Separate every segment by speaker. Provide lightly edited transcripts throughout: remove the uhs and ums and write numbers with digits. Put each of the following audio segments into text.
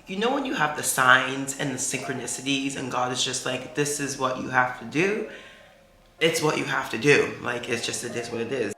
Speaker 1: you know when you have the signs and the synchronicities and God is just like, this is what you have to do. It's what you have to do. Like, it's just, it is what it is.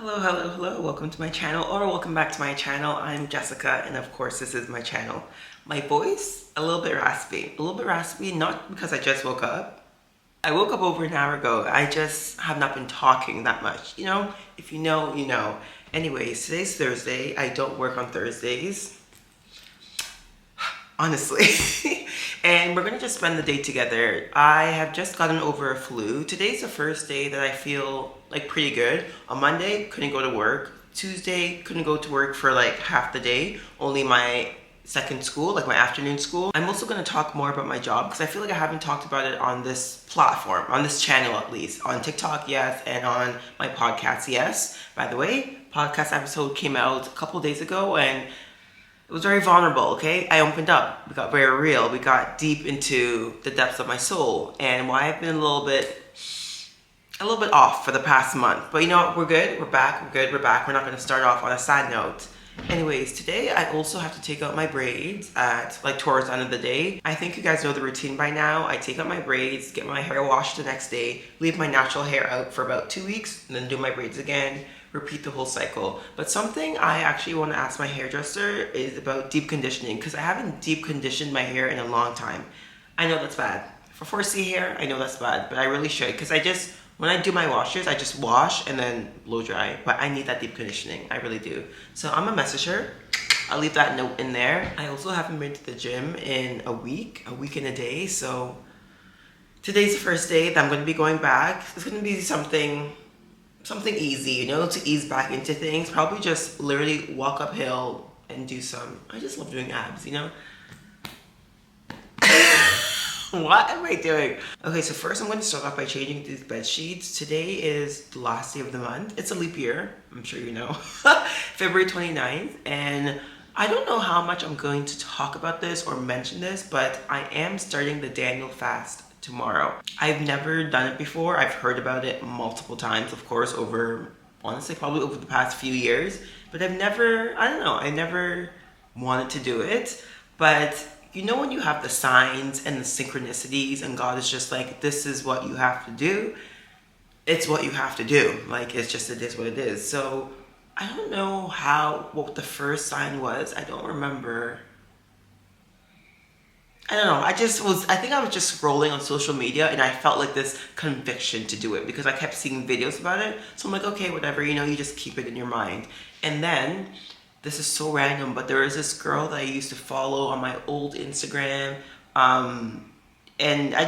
Speaker 1: Hello, welcome to my channel, or welcome back to my channel. I'm Jessica, and of course this is my channel. My voice, a little bit raspy, not because I just woke up. I woke up over an hour ago. I just have not been talking that much. You know, if you know, you know. Anyways, today's Thursday. I don't work on Thursdays, honestly. And we're gonna just spend the day together. I have just gotten over a flu. Today's the first day that I feel like pretty good. On Monday, couldn't go to work. Tuesday, couldn't go to work for like half the day. Only my second school, like my afternoon school. I'm also gonna talk more about my job because I feel like I haven't talked about it on this platform, on this channel at least. On TikTok, yes, and on my podcast, yes. By the way, podcast episode came out a couple days ago and it was very vulnerable, okay? I opened up. We got very real. We got deep into the depths of my soul and why I've been a little bit off for the past month. But you know what? We're good. We're back. We're good. We're back. We're not going to start off on a sad note. Anyways, today I also have to take out my braids at like towards the end of the day. I think you guys know the routine by now. I take out my braids, get my hair washed the next day, leave my natural hair out for about 2 weeks, and then do my braids again. Repeat the whole cycle. But something I actually want to ask my hairdresser is about deep conditioning because I haven't deep conditioned my hair in a long time. I know that's bad. For 4C hair, I know that's bad, but I really should because when I do my washes, I just wash and then blow dry. But I need that deep conditioning. I really do. So I'm gonna message her. I'll leave that note in there. I also haven't been to the gym in a week and a day. So today's the first day that I'm gonna be going back. It's gonna be something easy, you know, to ease back into things. Probably just literally walk uphill and do some, I just love doing abs, you know? What am I doing? Okay, so first I'm going to start off by changing these bed sheets. Today is the last day of the month. It's a leap year, I'm sure you know. February 29th, and I don't know how much I'm going to talk about this or mention this, but I am starting the Daniel fast tomorrow. I've never done it before. I've heard about it multiple times, of course, honestly, probably over the past few years, but I never wanted to do it. But you know when you have the signs and the synchronicities and God is just like, this is what you have to do. It's what you have to do. Like, it is what it is. So I don't know what the first sign was. I don't remember. I don't know. I think I was just scrolling on social media and I felt like this conviction to do it because I kept seeing videos about it. So I'm like, okay, whatever, you know, you just keep it in your mind. And then, this is so random, but there was this girl that I used to follow on my old Instagram.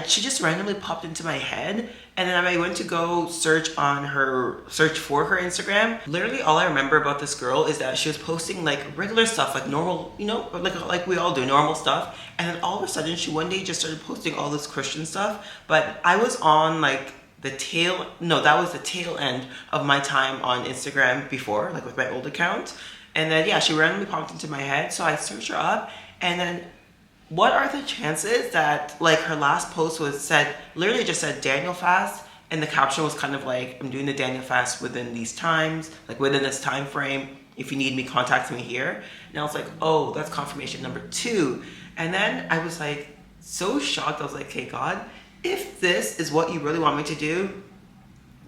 Speaker 1: She just randomly popped into my head. And then I went to go search for her Instagram. Literally all I remember about this girl is that she was posting like regular stuff, like normal, you know, like we all do, normal stuff. And then all of a sudden she one day just started posting all this Christian stuff. But I was on like that was the tail end of my time on Instagram before, like with my old account. And then yeah, she randomly popped into my head. So I searched her up and then what are the chances that like her last post literally just said Daniel fast, and the caption was kind of like, I'm doing the Daniel fast within these times, like within this time frame. If you need me, contact me here. And I was like, oh, that's confirmation number 2. And then I was like so shocked. I was like, hey God, if this is what you really want me to do,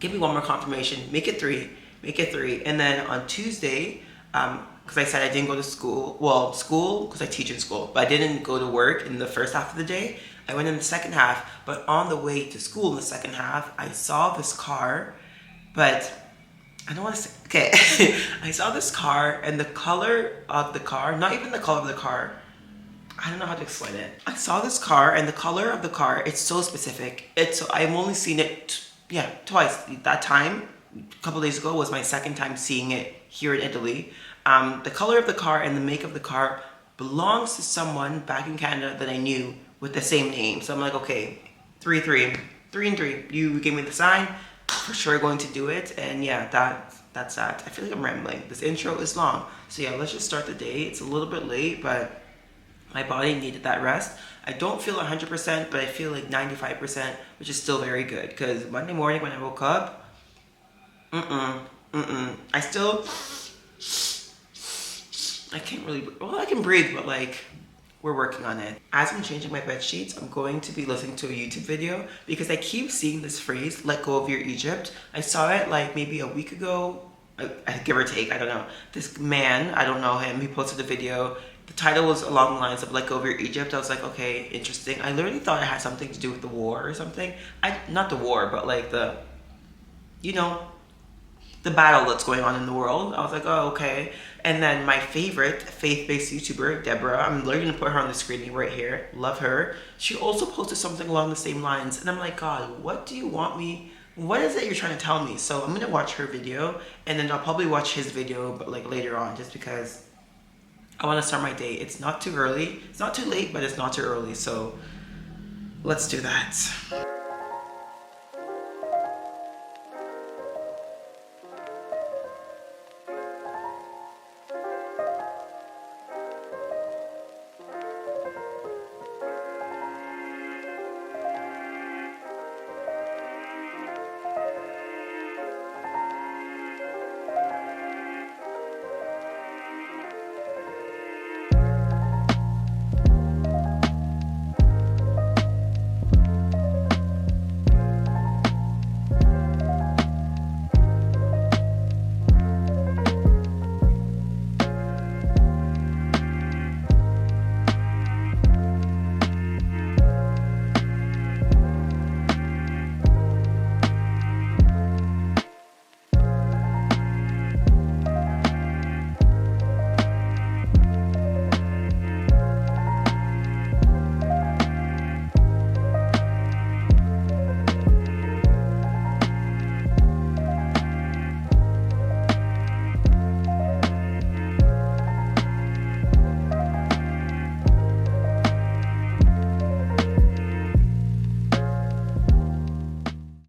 Speaker 1: give me one more confirmation. Make it 3. And then on Tuesday, because I said I didn't go to school. Well, school, because I teach in school, but I didn't go to work in the first half of the day. I went in the second half, but on the way to school in the second half, I saw this car, but I don't want to say, okay. I saw this car and the color of the car, not even the color of the car, I don't know how to explain it. I saw this car and the color of the car, it's so specific. I've only seen it, twice. That time, a couple days ago, was my second time seeing it here in Italy. The color of the car and the make of the car belongs to someone back in Canada that I knew with the same name. So I'm like, okay, 3 and 3. You gave me the sign, for sure going to do it. And yeah, that that's that. I feel like I'm rambling. This intro is long. So yeah, let's just start the day. It's a little bit late, but my body needed that rest. I don't feel 100%, but I feel like 95%, which is still very good. Because Monday morning when I woke up, I still, I can't really, well, I can breathe, but like, we're working on it. As I'm changing my bed sheets, I'm going to be listening to a YouTube video because I keep seeing this phrase, let go of your Egypt. I saw it like maybe a week ago, give or take, I don't know. This man, I don't know him, he posted a video. The title was along the lines of let go of your Egypt. I was like, okay, interesting. I literally thought it had something to do with the war or something. Not the war, but like the, you know, the battle that's going on in the world. I was like, oh, okay. And then my favorite faith-based YouTuber, Deborah, I'm literally gonna put her on the screen right here. Love her. She also posted something along the same lines. And I'm like, God, what do you want me? What is it you're trying to tell me? So I'm gonna watch her video and then I'll probably watch his video, but like later on, just because I want to start my day. It's not too early. It's not too late, but it's not too early. So let's do that.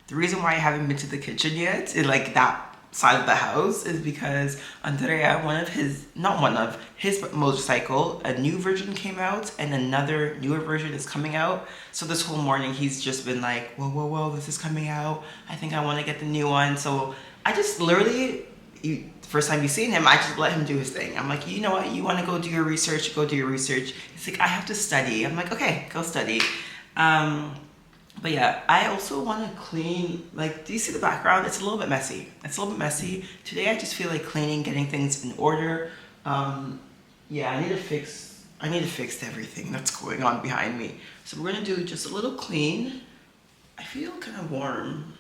Speaker 1: The reason why I haven't been to the kitchen yet, in like that side of the house, is because Andrea, his motorcycle, a new version came out and another newer version is coming out. So this whole morning he's just been like, whoa, this is coming out. I think I want to get the new one. So I just literally, first time you've seen him, I just let him do his thing. I'm like, you know what, you want to go do your research, go do your research. He's like, I have to study. I'm like, okay, go study. But yeah, I also want to clean, like, do you see the background? It's a little bit messy. It's a little bit messy. Today I just feel like cleaning, getting things in order. Yeah, I need to fix everything that's going on behind me. So we're gonna do just a little clean. I feel kind of warm.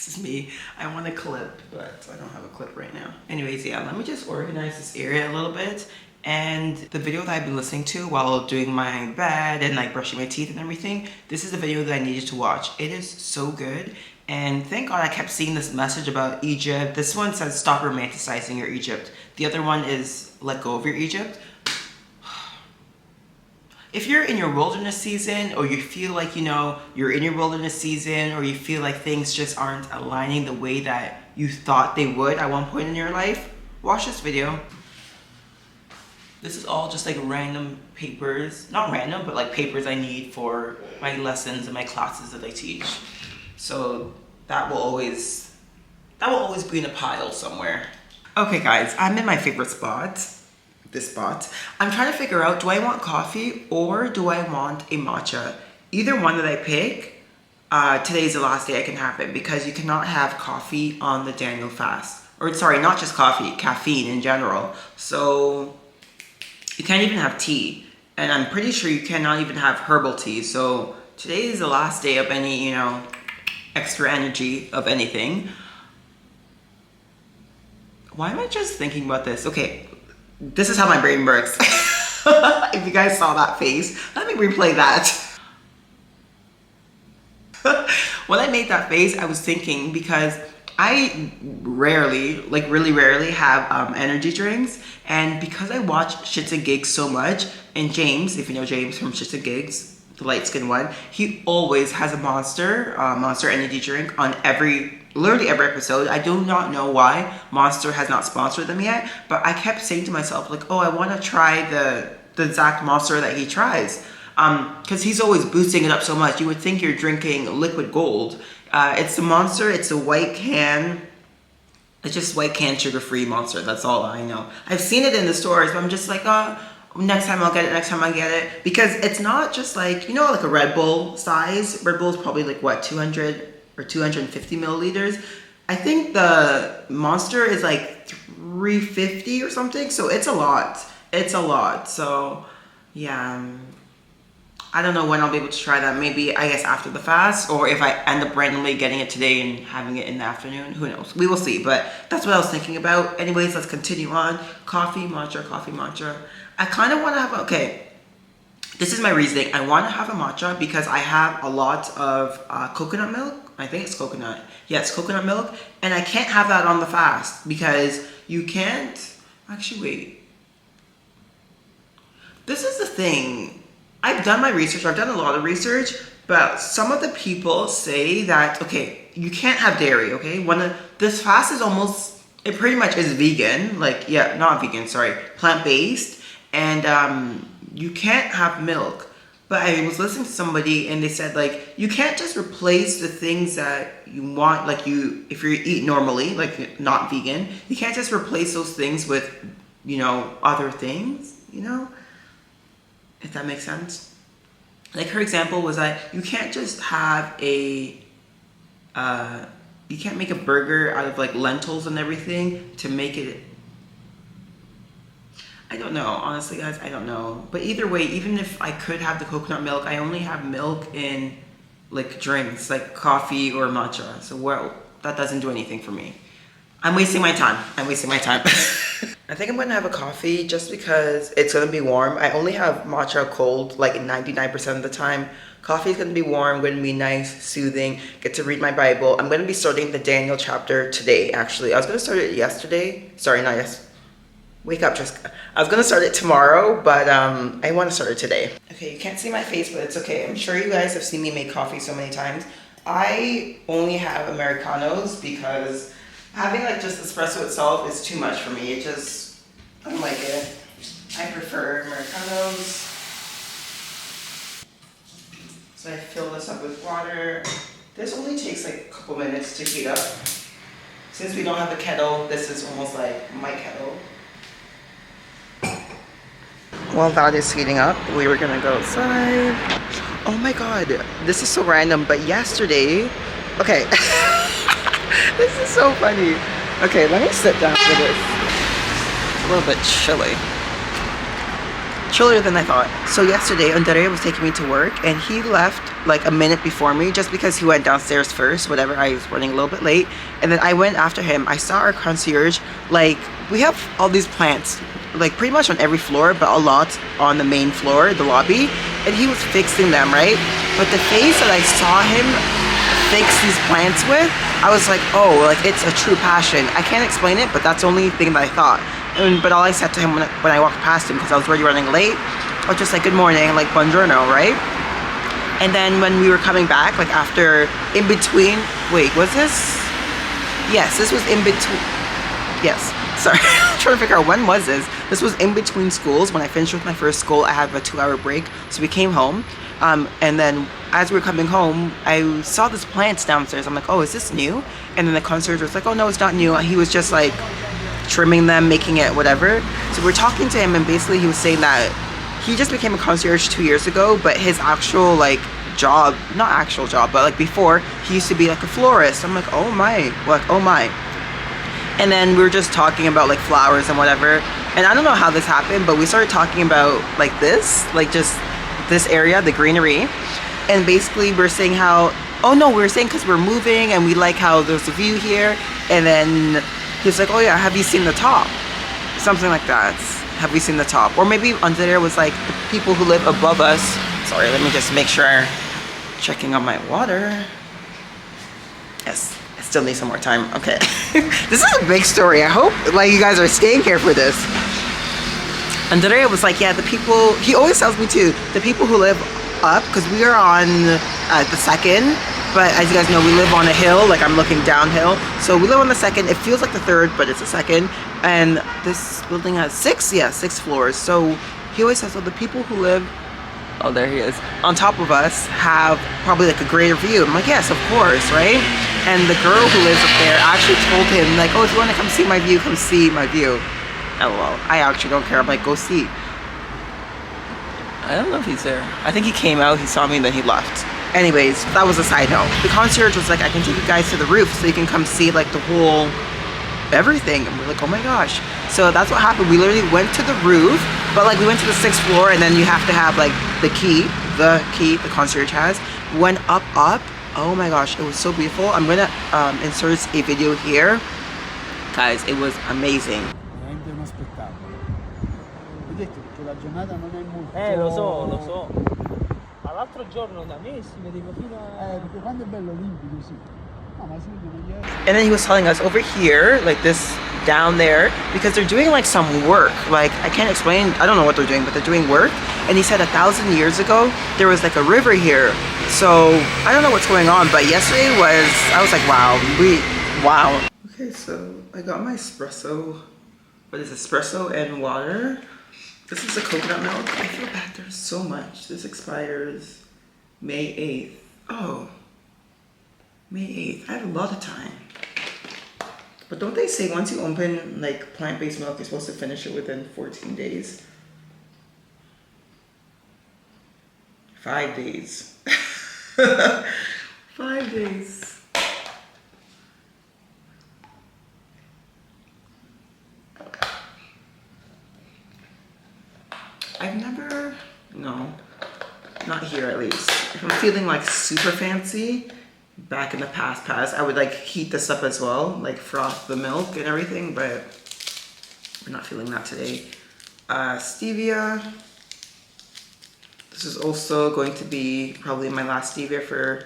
Speaker 1: This is me. I want a clip, but I don't have a clip right now. Anyways, yeah, let me just organize this area a little bit. And the video that I've been listening to while doing my bed and like brushing my teeth and everything, this is the video that I needed to watch. It is so good. And thank God I kept seeing this message about Egypt. This one says stop romanticizing your Egypt. The other one is let go of your Egypt. If you're in your wilderness season, or you feel like, you know, you're in your wilderness season, or you feel like things just aren't aligning the way that you thought they would at one point in your life, watch this video. This is all just like random papers, not random, but like papers I need for my lessons and my classes that I teach. So that will always be in a pile somewhere. Okay guys, I'm in my favorite spot. This spot. I'm trying to figure out, do I want coffee or do I want a matcha? Either one that I pick, today's the last day I can have it, because you cannot have coffee on the Daniel fast. Or sorry, not just coffee, caffeine in general. So you can't even have tea. And I'm pretty sure you cannot even have herbal tea. So today is the last day of any, you know, extra energy of anything. Why am I just thinking about this? Okay. This is how my brain works. If you guys saw that face, let me replay that. When I made that face, I was thinking, because I rarely, like really rarely have energy drinks. And because I watch Shits and Gigs so much, and James, if you know James from Shits and Gigs, the light skin one, he always has a Monster energy drink on literally every episode. I do not know why Monster has not sponsored them yet, but I kept saying to myself like, oh, I want to try the exact Monster that he tries, because he's always boosting it up so much. You would think you're drinking liquid gold. It's the Monster. It's a white can. It's just white can sugar-free Monster. That's all I know. I've seen it in the stores, but I'm just like, oh, next time I'll get it, next time I get it. Because it's not just like, you know, like a Red Bull size. Red Bull is probably like, what, 200 or 250 milliliters? I think the Monster is like 350 or something. So it's a lot. It's a lot. So, yeah. I don't know when I'll be able to try that. Maybe, I guess, after the fast, or if I end up randomly getting it today and having it in the afternoon. Who knows? We will see. But that's what I was thinking about. Anyways, let's continue on. Coffee, matcha, coffee, matcha. I kind of want to have, okay, this is my reasoning. I want to have a matcha because I have a lot of coconut milk. I think it's coconut. Yeah, it's coconut milk. And I can't have that on the fast because you can't, actually, wait. This is the thing. I've done my research, I've done a lot of research, but some of the people say that, okay, you can't have dairy, okay? This fast is almost, it pretty much is vegan, like, yeah, not vegan, sorry, plant-based, and you can't have milk. But I was listening to somebody and they said, like, you can't just replace the things that you want, like if you eat normally, like not vegan, you can't just replace those things with, you know, other things, you know? If that makes sense. Like her example was that you can't just have you can't make a burger out of like lentils and everything to make it. I don't know, honestly guys, I don't know. But either way, even if I could have the coconut milk, I only have milk in like drinks, like coffee or matcha. So well, that doesn't do anything for me. I'm wasting my time. I'm wasting my time. I think I'm gonna have a coffee just because it's gonna be warm. I only have matcha cold like 99% of the time. Coffee is gonna be warm, gonna be nice, soothing, get to read my Bible. I'm gonna be starting the Daniel chapter today, actually. I was gonna start it yesterday. Sorry, not yesterday. Wake up, Jessica. I was gonna start it tomorrow, but I wanna start it today. Okay, you can't see my face, but it's okay. I'm sure you guys have seen me make coffee so many times. I only have Americanos because having like just espresso itself is too much for me. I don't like it. I prefer Americanos. So I fill this up with water. This only takes like a couple minutes to heat up. Since we don't have a kettle, this is almost like my kettle. While that is heating up, we were gonna go outside. Oh my god, this is so random, but yesterday, okay. This is so funny. Okay, let me sit down for this. It's a little bit chilly. Chillier than I thought. So yesterday, Andrea was taking me to work and he left like a minute before me just because he went downstairs first, whatever. I was running a little bit late. And then I went after him. I saw our concierge, like we have all these plants, like pretty much on every floor, but a lot on the main floor, the lobby. And he was fixing them, right? But the face that I saw him fix these plants with, I was like, oh, like it's a true passion. I can't explain it, but that's the only thing that I thought. But all I said to him when I walked past him, because I was already running late, I was just like, good morning, like buongiorno, right? And then when we were coming back, like after, in between, wait, was this? Yes, this was in between, yes, sorry, I'm trying to figure out when was this? This was in between schools. When I finished with my first school, I had a 2-hour break, so we came home. And then as we were coming home, I saw this plants downstairs. I'm like, oh, is this new? And then the concierge was like, oh no, it's not new. He was just like trimming them, making it whatever. So we're talking to him and basically he was saying that he just became a concierge 2 years ago, but his actual like job, not actual job, but like before, he used to be like a florist. I'm like, oh my, like, oh my. And then we were just talking about like flowers and whatever. And I don't know how this happened, but we started talking about like this, like just this area, the greenery. And basically we're saying how, oh no, we were saying because we're moving and we like how there's a view here. And then he's like, oh yeah, have you seen the top? Something like that. Have we seen the top? Or maybe under there was like the people who live above us. Sorry, let me just make sure. Checking on my water. Yes, I still need some more time. Okay. This is a big story. I hope like you guys are staying here for this. Andrea was like, yeah, the people, he always tells me too, the people who live up because we are on the second. But as you guys know, we live on a hill, like I'm looking downhill. So we live on the second. It feels like the third, but it's the second. And this building has 6 floors. So he always says, oh, the people who live, oh, there he is, on top of us have probably like a greater view. I'm like, yes, of course, right? And the girl who lives up there actually told him, like, oh, if you want to come see my view, come see my view. LOL. I actually don't care. I'm like, go see. I don't know if he's there. I think he came out, he saw me, and then he left. Anyways, that was a side note. The concierge was like, I can take you guys to the roof so you can come see like the whole everything. And we're like, oh my gosh. So that's what happened. We literally went to the roof, but like we went to the 6th floor, and then you have to have like the key the concierge has. Went up. Oh my gosh, it was so beautiful. I'm gonna insert a video here. Guys, it was amazing.
Speaker 2: Lo so. L'altro giorno da me si vedeva fino a... perché quando è bello limpido, sì. No, ma si vedono.
Speaker 1: And then he was telling us over here, like this down there, because they're doing like some work. Like, I can't explain, I don't know what they're doing, but they're doing work. And he said 1,000 years ago, there was like a river here. So, I don't know what's going on, but yesterday was, I was like, wow. Okay, so I got my espresso. What is espresso and water? This is the coconut milk. I feel bad, there's so much. This expires May 8th. Oh, May 8th. I have a lot of time. But don't they say once you open like plant-based milk, you're supposed to finish it within 14 days? 5 days. 5 days. I've never, no, not here at least. If I'm feeling like super fancy, back in the past, I would like heat this up as well, like froth the milk and everything, but we're not feeling that today. Stevia. This is also going to be probably my last stevia for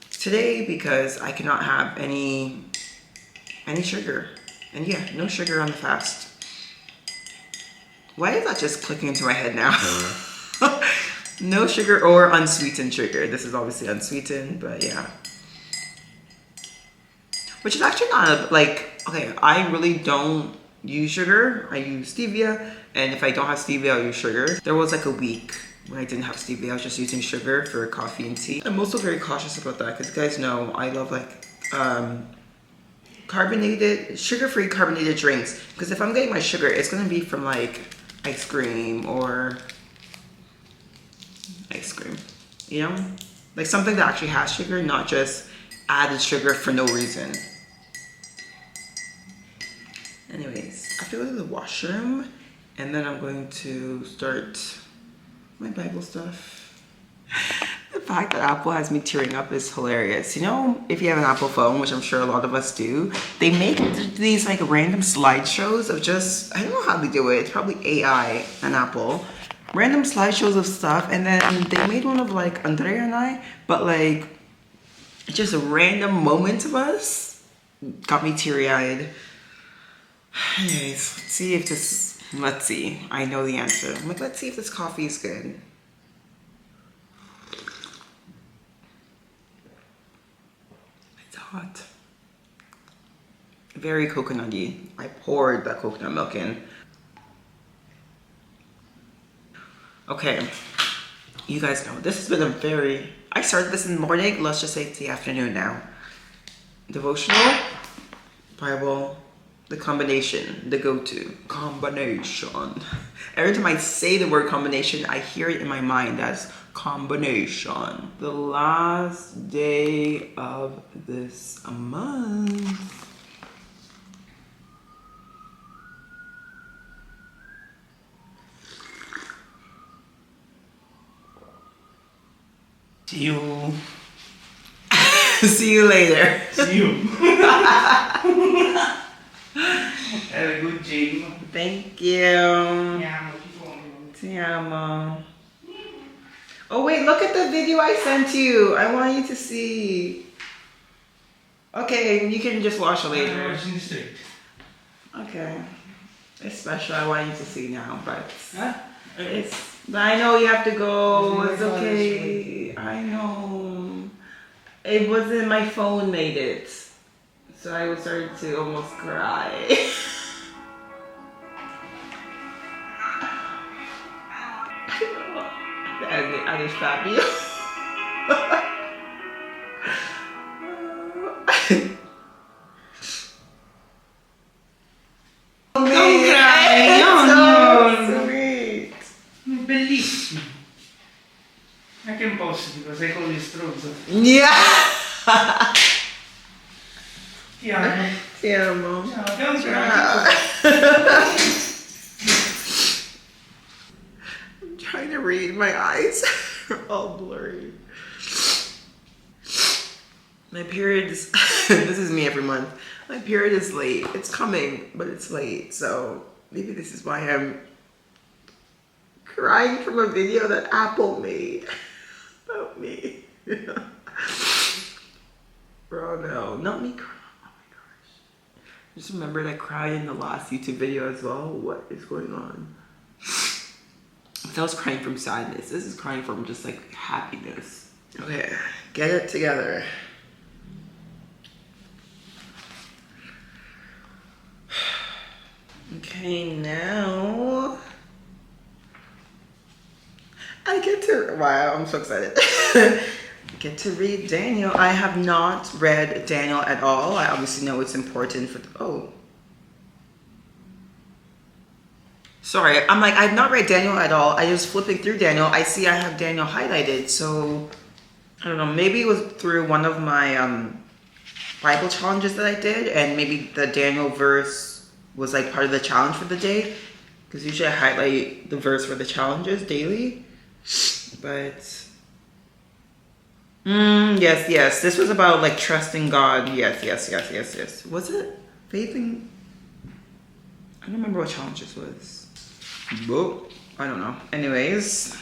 Speaker 1: today because I cannot have any sugar. And yeah, no sugar on the fast. Why is that just clicking into my head now? No sugar or unsweetened sugar. This is obviously unsweetened, but yeah. Which is actually not like, okay, I really don't use sugar. I use stevia, and if I don't have stevia, I'll use sugar. There was like a week when I didn't have stevia. I was just using sugar for coffee and tea. I'm also very cautious about that because you guys know I love like sugar-free carbonated drinks. Because if I'm getting my sugar, it's gonna be from like ice cream, you know? Like something that actually has sugar, not just added sugar for no reason. Anyways, I have to go to the washroom and then I'm going to start my Bible stuff. The fact that Apple has me tearing up is hilarious. You know, if you have an Apple phone, which I'm sure a lot of us do, they make these like random slideshows of just, I don't know how they do it. It's probably AI and Apple. Random slideshows of stuff. And then they made one of like Andrea and I, but like just a random moment of us. Got me teary-eyed. Anyways, let's see. I know the answer. I'm like, let's see if this coffee is good. Hot. Very coconutty. I poured that coconut milk in. Okay, you guys know this has been I started this in the morning, let's just say it's the afternoon now. Devotional, Bible, the combination, the go-to. Combination. Every time I say the word combination, I hear it in my mind as combination. The last day of this month. See you. See you later.
Speaker 2: See you. Have a good dream.
Speaker 1: Thank you. Ti amo. Oh wait, look at the video I sent you. I want you to see. Okay, you can just watch it later. Okay. It's special. I want you to see now, but it's I know you have to go. It's okay. I know. It wasn't my phone made it. So I was starting to almost cry. And it's Fabio.
Speaker 2: Non cry, no,
Speaker 1: So sweet.
Speaker 2: Bellissimo. Anche un po' schifo, sei così stronzo.
Speaker 1: Yeah.
Speaker 2: Ti amo.
Speaker 1: Ti amo.
Speaker 2: Ciao, don't cry.
Speaker 1: I'm trying to read. My eyes are all blurry. My period is, this is me every month. My period is late. It's coming, but it's late. So maybe this is why I'm crying from a video that Apple made about me. Bro, no, not me crying. Oh my gosh. Just remembered I cried in the last YouTube video as well. What is going on? That was crying from sadness. This is crying from just like happiness. Okay, get it together. Okay, now I get to, wow, I'm so excited. I get to read Daniel. I have not read Daniel at all. I obviously know it's important for, oh. Sorry, I'm like, I've not read Daniel at all. I was flipping through Daniel. I see I have Daniel highlighted. So, I don't know, maybe it was through one of my Bible challenges that I did. And maybe the Daniel verse was like part of the challenge for the day. Because usually I highlight the verse for the challenges daily. But, yes. This was about like trusting God. Yes. Was it faith in? I don't remember what challenge this was. Whoa, I don't know. Anyways,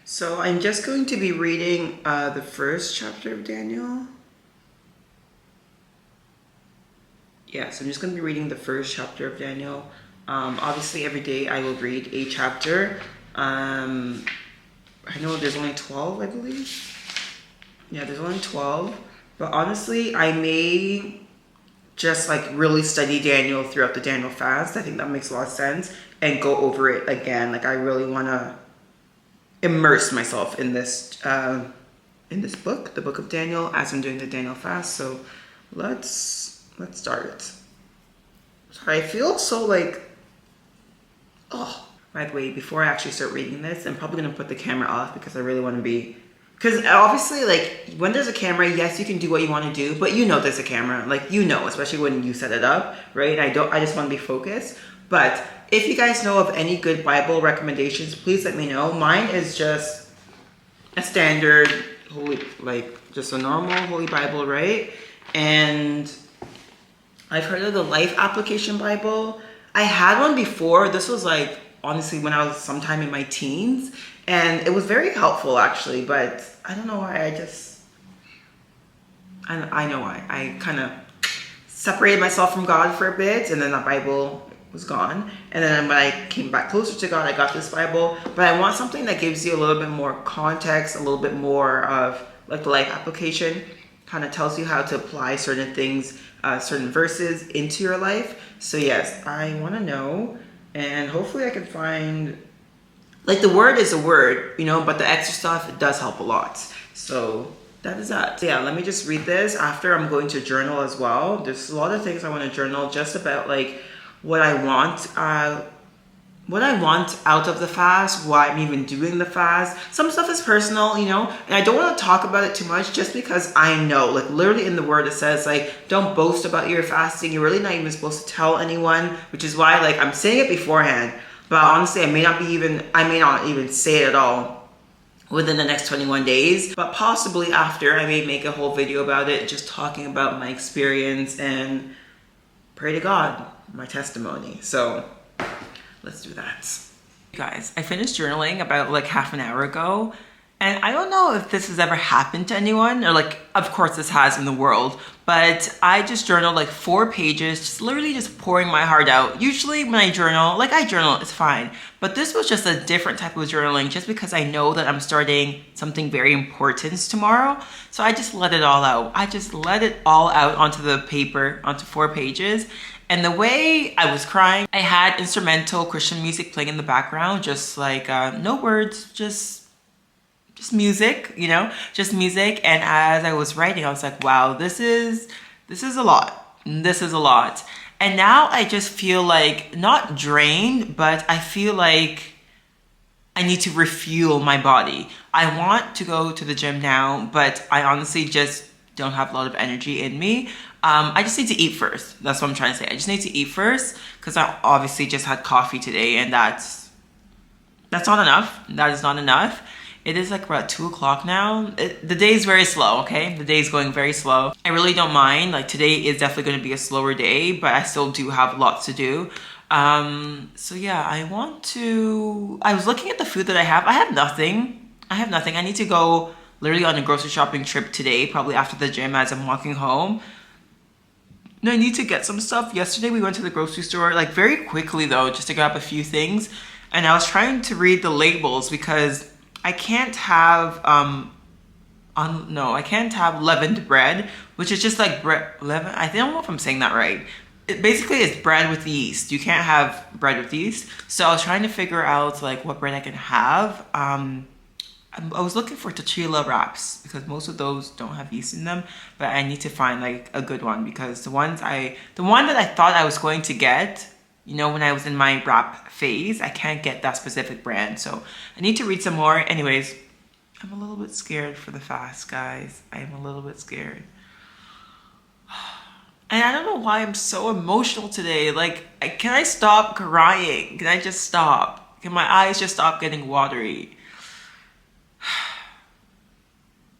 Speaker 1: so I'm just going to be reading the first chapter of Daniel. Yeah, so I'm just going to be reading the first chapter of Daniel. Obviously, every day I will read a chapter. I know there's only 12, I believe. Yeah, there's only 12. But honestly, I may just like really study Daniel throughout the Daniel fast. I think that makes a lot of sense. And go over it again. Like I really want to immerse myself in this book, the book of Daniel, as I'm doing the Daniel fast. So let's start it. Sorry, I feel so like, oh. By the way, before I actually start reading this, I'm probably going to put the camera off because I really want to be, because obviously like when there's a camera, yes, you can do what you want to do, but you know there's a camera, like you know, especially when you set it up, right? I just want to be focused. But if you guys know of any good Bible recommendations, please let me know. Mine is just a standard holy, like just a normal Holy Bible, right? And I've heard of the Life Application Bible. I had one before. This was like, honestly, when I was sometime in my teens. And it was very helpful actually, but I don't know why I know why. I kind of separated myself from God for a bit, and then the Bible was gone. And then when I came back closer to God, I got this Bible. But I want something that gives you a little bit more context, a little bit more of like the life application. Kind of tells you how to apply certain things, certain verses into your life. So yes, I want to know, and hopefully I can find, like the word is a word, you know, but the extra stuff, it does help a lot. So that is that. So yeah, let me just read this. After, I'm going to journal as well. There's a lot of things I want to journal just about like what I want out of the fast, why I'm even doing the fast. Some stuff is personal, you know, and I don't want to talk about it too much just because I know, like literally in the word it says like, don't boast about your fasting. You're really not even supposed to tell anyone, which is why like I'm saying it beforehand, but honestly I may not even say it at all within the next 21 days, but possibly after I may make a whole video about it, just talking about my experience and pray to God, my testimony. So let's do that. Guys, I finished journaling about like half an hour ago, And I don't know if this has ever happened to anyone, or like, of course this has in the world, but I just journaled like 4 pages, just literally just pouring my heart out. Usually when I journal, it's fine. But this was just a different type of journaling just because I know that I'm starting something very important tomorrow. So I just let it all out. I just let it all out onto the paper, onto 4 pages. And the way I was crying, I had instrumental Christian music playing in the background, just like no words, just music, you know, just music. And as I was writing, I was like, wow, this is a lot. This is a lot. And now I just feel like not drained, but I feel like I need to refuel my body. I want to go to the gym now, but I honestly just don't have a lot of energy in me. I just need to eat first. That's what I'm trying to say. I just need to eat first because I obviously just had coffee today, and that's not enough. That is not enough. It is like about 2 o'clock now. The day is very slow, okay? The day is going very slow. I really don't mind. Like today is definitely going to be a slower day, but I still do have lots to do. So yeah, I was looking at the food that I have. I have nothing. I need to go literally on a grocery shopping trip today, probably after the gym as I'm walking home. No, I need to get some stuff. Yesterday we went to the grocery store, like very quickly though, just to grab a few things. And I was trying to read the labels because I can't have leavened bread, which is just like leaven. I don't know if I'm saying that right. It basically is bread with yeast. You can't have bread with yeast. So I was trying to figure out like what bread I can have. I was looking for tortilla wraps because most of those don't have yeast in them, but I need to find like a good one because the one that I thought I was going to get, you know, when I was in my wrap phase, I can't get that specific brand. So I need to read some more. Anyways, I'm a little bit scared for the fast, guys. I am a little bit scared. And I don't know why I'm so emotional today. Like, can I stop crying? Can I just stop? Can my eyes just stop getting watery?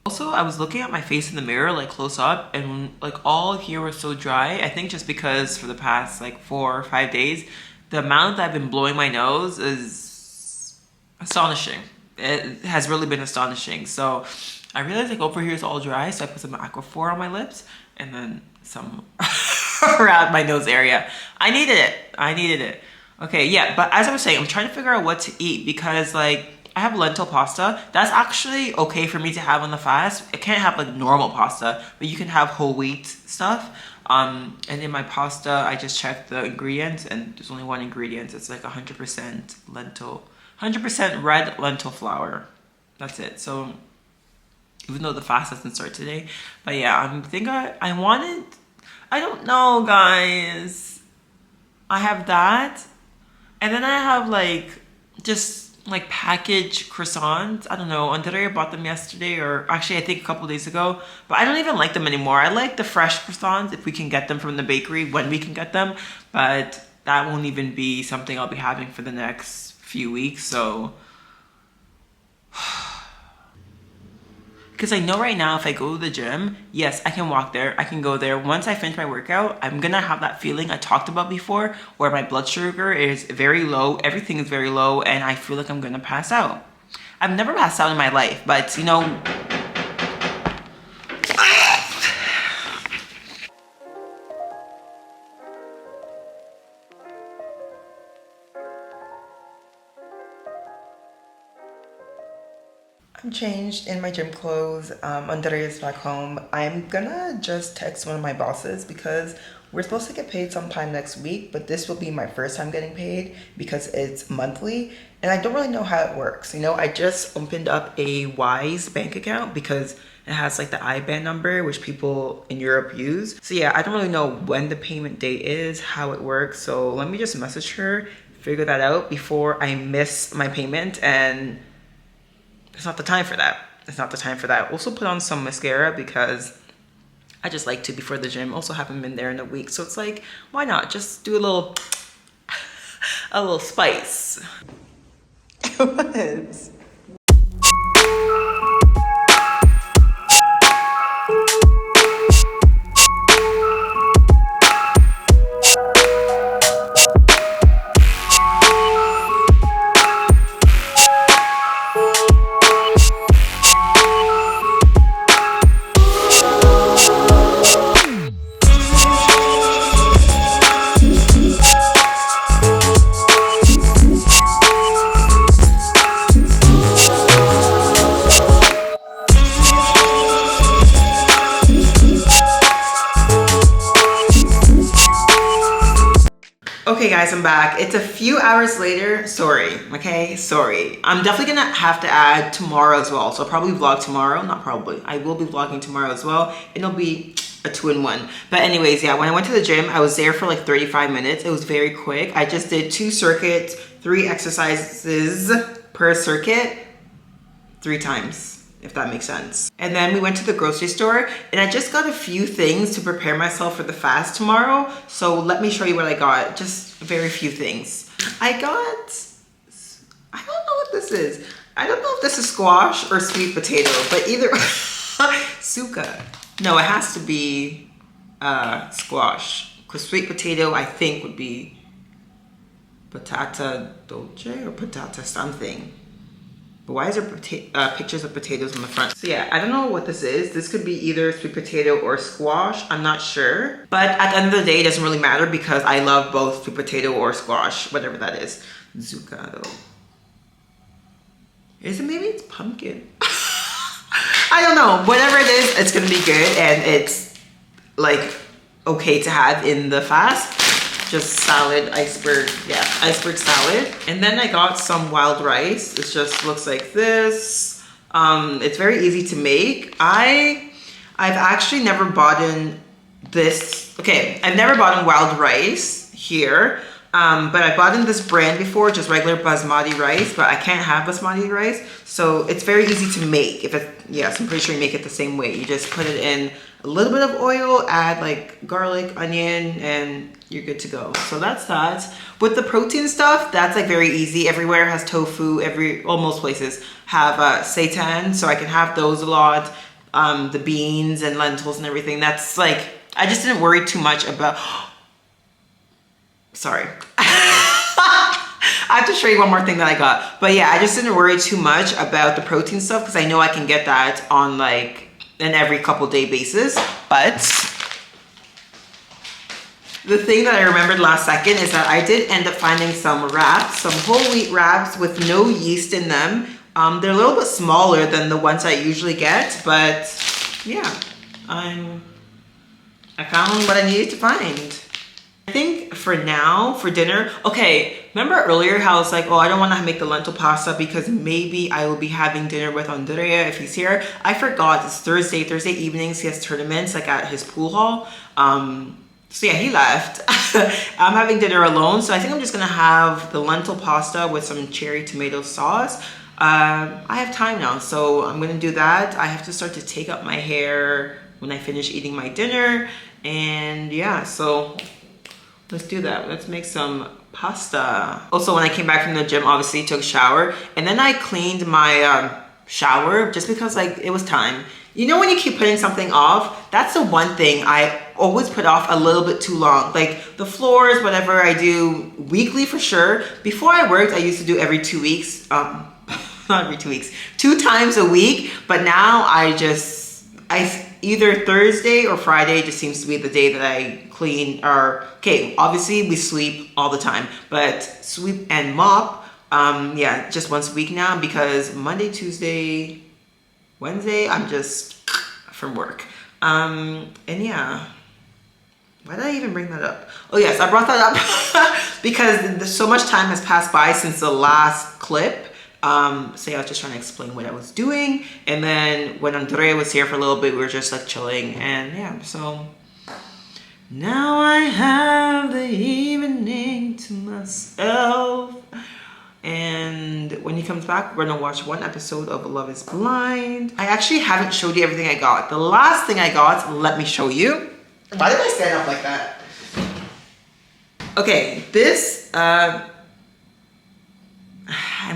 Speaker 1: Also, I was looking at my face in the mirror, like close up, and like all here was so dry. I think just because for the past like 4 or 5 days, the amount that I've been blowing my nose is astonishing. It has really been astonishing. So I realized like over here is all dry, so I put some Aquaphor on my lips and then some around my nose area. I needed it. Okay, yeah, but as I was saying, I'm trying to figure out what to eat because like I have lentil pasta. That's actually okay for me to have on the fast. I can't have like normal pasta, but you can have whole wheat stuff. And in my pasta, I just checked the ingredients and there's only one ingredient. It's like 100% lentil, 100% red lentil flour. That's it. So even though the fast doesn't start today, but yeah, I don't know, guys. I have that. And then I have like just like packaged croissants. I don't know, Andrea bought them yesterday, or actually I think a couple days ago, but I don't even like them anymore. I like the fresh croissants if we can get them from the bakery, when we can get them, but that won't even be something I'll be having for the next few weeks. So because I know right now if I go to the gym, yes, I can walk there, I can go there. Once I finish my workout, I'm gonna have that feeling I talked about before where my blood sugar is very low, everything is very low, and I feel like I'm gonna pass out. I've never passed out in my life, but you know, I'm changed in my gym clothes. Andrea's back home. I'm gonna just text one of my bosses because we're supposed to get paid sometime next week, but this will be my first time getting paid because it's monthly and I don't really know how it works. You know, I just opened up a Wise bank account because it has like the IBAN number, which people in Europe use. So yeah, I don't really know when the payment date is, how it works. So let me just message her, figure that out before I miss my payment, and it's not the time for that. It's not the time for that. Also put on some mascara because I just like to before the gym. Also haven't been there in a week. So it's like, why not? Just do a little spice. What? Okay guys, I'm back. It's a few hours later. Sorry, okay? Sorry. I'm definitely gonna have to add tomorrow as well. So I'll probably vlog tomorrow. Not probably. I will be vlogging tomorrow as well. It'll be a 2-in-1. But anyways, yeah, when I went to the gym, I was there for like 35 minutes. It was very quick. I just did 2 circuits, 3 exercises per circuit, 3 times, if that makes sense. And then we went to the grocery store and I just got a few things to prepare myself for the fast tomorrow. So let me show you what I got. Just very few things. I don't know what this is. I don't know if this is squash or sweet potato, but either, suka. No, it has to be squash. Because sweet potato, I think, would be patata dolce or patata something. But why is there pictures of potatoes on the front? So yeah, I don't know what this is. This could be either sweet potato or squash. I'm not sure. But at the end of the day, it doesn't really matter because I love both sweet potato or squash, whatever that is. Zucca though. Is it maybe it's pumpkin? I don't know. Whatever it is, it's gonna be good and it's like okay to have in the fast. Just salad, iceberg, yeah, iceberg salad. And then I got some wild rice. It just looks like this. It's very easy to make. I've actually never bought in this. Okay, I've never bought in wild rice here. But I bought in this brand before, just regular basmati rice, but I can't have basmati rice. So it's very easy to make. Yes, I'm pretty sure you make it the same way. You just put it in a little bit of oil, add like garlic, onion, and you're good to go. So that's that. With the protein stuff, that's like very easy. Everywhere has tofu, most places have seitan, so I can have those a lot. The beans and lentils and everything. That's like, I just didn't worry too much about, sorry. I have to show you one more thing that I got. But yeah, I just didn't worry too much about the protein stuff because I know I can get that on like an every couple day basis. But the thing that I remembered last second is that I did end up finding some wraps, some whole wheat wraps with no yeast in them. They're a little bit smaller than the ones I usually get, but yeah, I found what I needed to find. I think for now, for dinner, okay, remember earlier how I was like, oh, I don't want to make the lentil pasta because maybe I will be having dinner with Andrea if he's here. I forgot, it's Thursday evenings, he has tournaments like at his pool hall. So yeah, he left. I'm having dinner alone, so I think I'm just gonna have the lentil pasta with some cherry tomato sauce. I have time now, so I'm gonna do that. I have to start to take up my hair when I finish eating my dinner, and yeah, so let's do that. Let's make some pasta. Also, when I came back from the gym, obviously took a shower, and then I cleaned my shower just because like it was time. You know when you keep putting something off? That's the one thing I always put off a little bit too long. Like the floors, whatever I do weekly for sure. Before I worked, I used to do every 2 weeks. Not every 2 weeks, 2 times a week. But now I either Thursday or Friday just seems to be the day that I clean. Or okay, obviously we sweep all the time, but sweep and mop, yeah, just once a week now because Monday, Tuesday, Wednesday, I'm just from work. And yeah, why did I even bring that up? Oh yes, I brought that up because so much time has passed by since the last clip. So yeah, I was just trying to explain what I was doing. And then when Andrea was here for a little bit, we were just like chilling. And yeah, so now I have the evening to myself. And when he comes back, we're gonna watch 1 episode of Love is Blind. I actually haven't showed you everything I got. The last thing I got, let me show you. Why did I stand up like that? Okay, this, I'm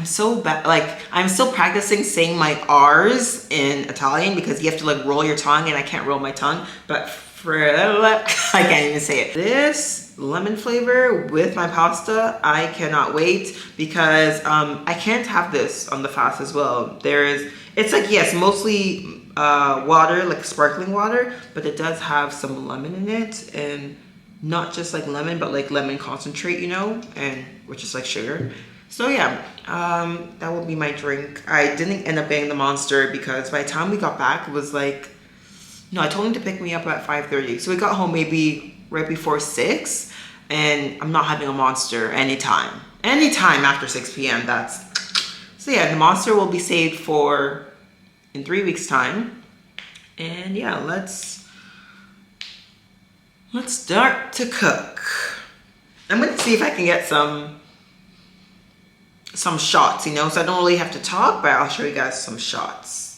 Speaker 1: so bad, like, I'm still practicing saying my R's in Italian because you have to like roll your tongue and I can't roll my tongue, but I can't even say it. This lemon flavor with my pasta, I cannot wait because I can't have this on the fast as well. It's like, yes, mostly water, like sparkling water, but it does have some lemon in it, and not just like lemon, but like lemon concentrate, you know, and which is like sugar. So yeah, that will be my drink. I didn't end up getting the Monster because by the time we got back, it was like, no, I told him to pick me up at 5:30. So we got home maybe right before 6. and I'm not having a Monster anytime. Anytime after 6 p.m. So yeah, the Monster will be saved for in 3 weeks time. And yeah, let's start to cook. I'm gonna see if I can get some shots, you know, so I don't really have to talk, but I'll show you guys some shots.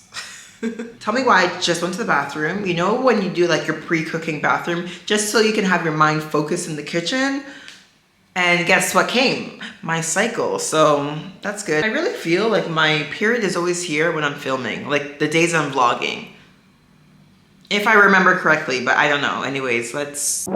Speaker 1: Tell me why I just went to the bathroom. You know when you do like your pre-cooking bathroom, just so you can have your mind focused in the kitchen? And guess what came? My cycle, so that's good. I really feel like my period is always here when I'm filming, like the days I'm vlogging. If I remember correctly, but I don't know. Anyways, let's...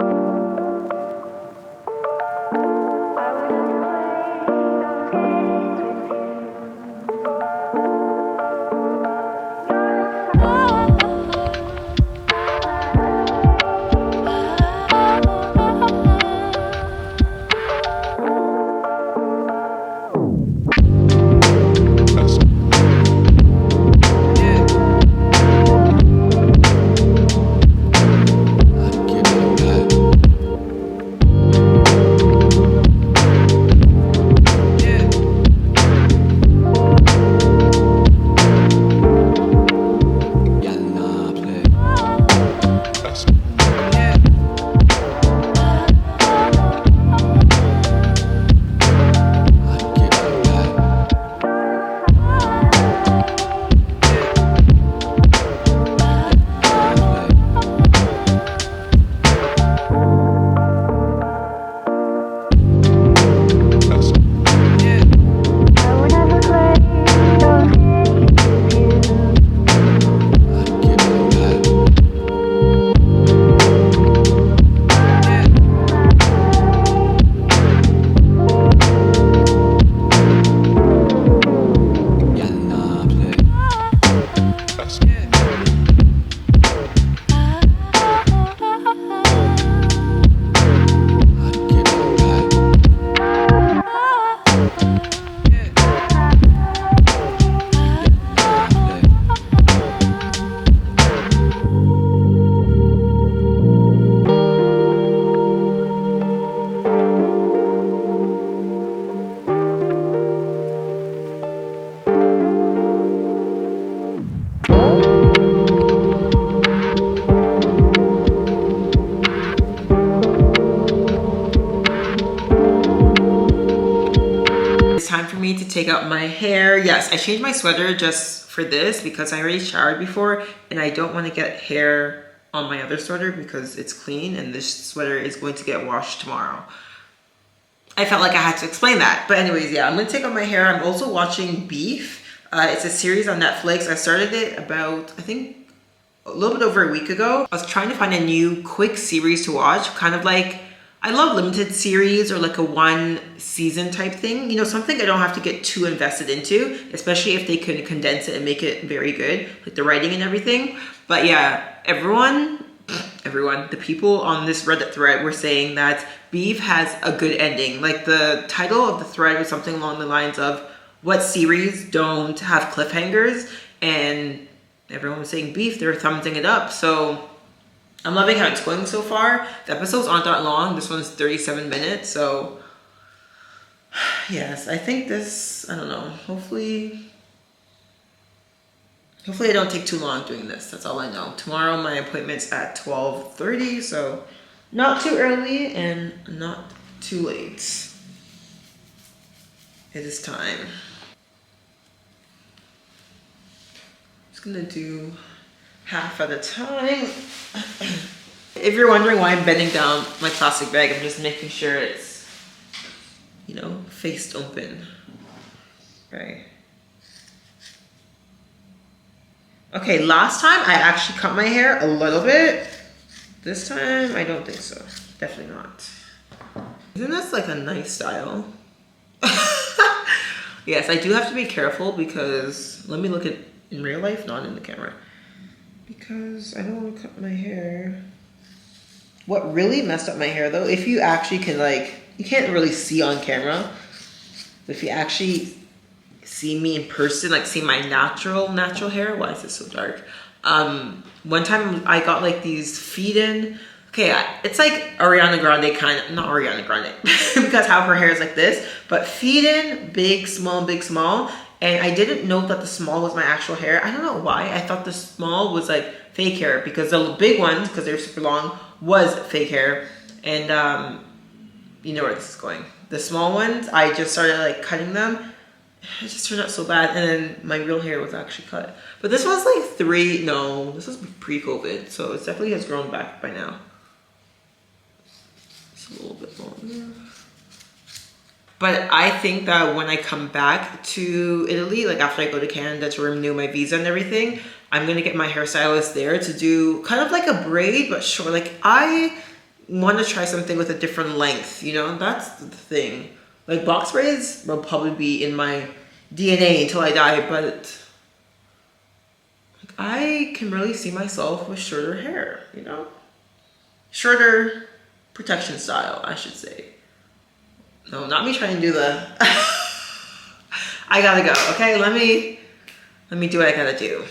Speaker 1: Time for me to take out my hair. Yes, I changed my sweater just for this because I already showered before and I don't want to get hair on my other sweater because it's clean and this sweater is going to get washed tomorrow. I felt like I had to explain that. But anyways, yeah, I'm going to take out my hair. I'm also watching Beef. It's a series on Netflix. I started it about, I think, a little bit over a week ago. I was trying to find a new quick series to watch, kind of like, I love limited series or like a one season type thing. You know, something I don't have to get too invested into, especially if they can condense it and make it very good, like the writing and everything. But yeah, everyone, the people on this Reddit thread were saying that Beef has a good ending. Like the title of the thread was something along the lines of, what series don't have cliffhangers? And everyone was saying Beef, they were thumbsing it up. So I'm loving how it's going so far. The episodes aren't that long. This one's 37 minutes, so yes, I think this, I don't know, hopefully I don't take too long doing this. That's all I know. Tomorrow my appointment's at 12:30, so not too early and not too late. It is time. Just gonna do half at a time. If you're wondering why I'm bending down my plastic bag, I'm just making sure it's, you know, faced open. Right. Okay, last time I actually cut my hair a little bit. This time, I don't think so. Definitely not. Isn't this like a nice style? Yes, I do have to be careful because, let me look at in real life, not in the camera. Because I don't want to cut my hair. What really messed up my hair though, if you actually can like, you can't really see on camera, but if you actually see me in person, like see my natural hair, why is this so dark? One time I got like these feed-in Okay, it's like Ariana Grande kind of, not Ariana Grande, because how her hair is like this, but feed in, big, small, big, small. And I didn't know that the small was my actual hair. I don't know why. I thought the small was like fake hair because the big ones, because they're super long, was fake hair. And you know where this is going. The small ones, I just started like cutting them. It just turned out so bad. And then my real hair was actually cut. But this was like this was pre-COVID. So it definitely has grown back by now. It's a little bit longer. But I think that when I come back to Italy, like after I go to Canada to renew my visa and everything, I'm gonna get my hairstylist there to do kind of like a braid, but short. Like I want to try something with a different length, you know? That's the thing. Like box braids will probably be in my DNA until I die, but I can really see myself with shorter hair, you know? Shorter protection style, I should say. No, not me trying to do the... I gotta go, okay? Let me do what I gotta do.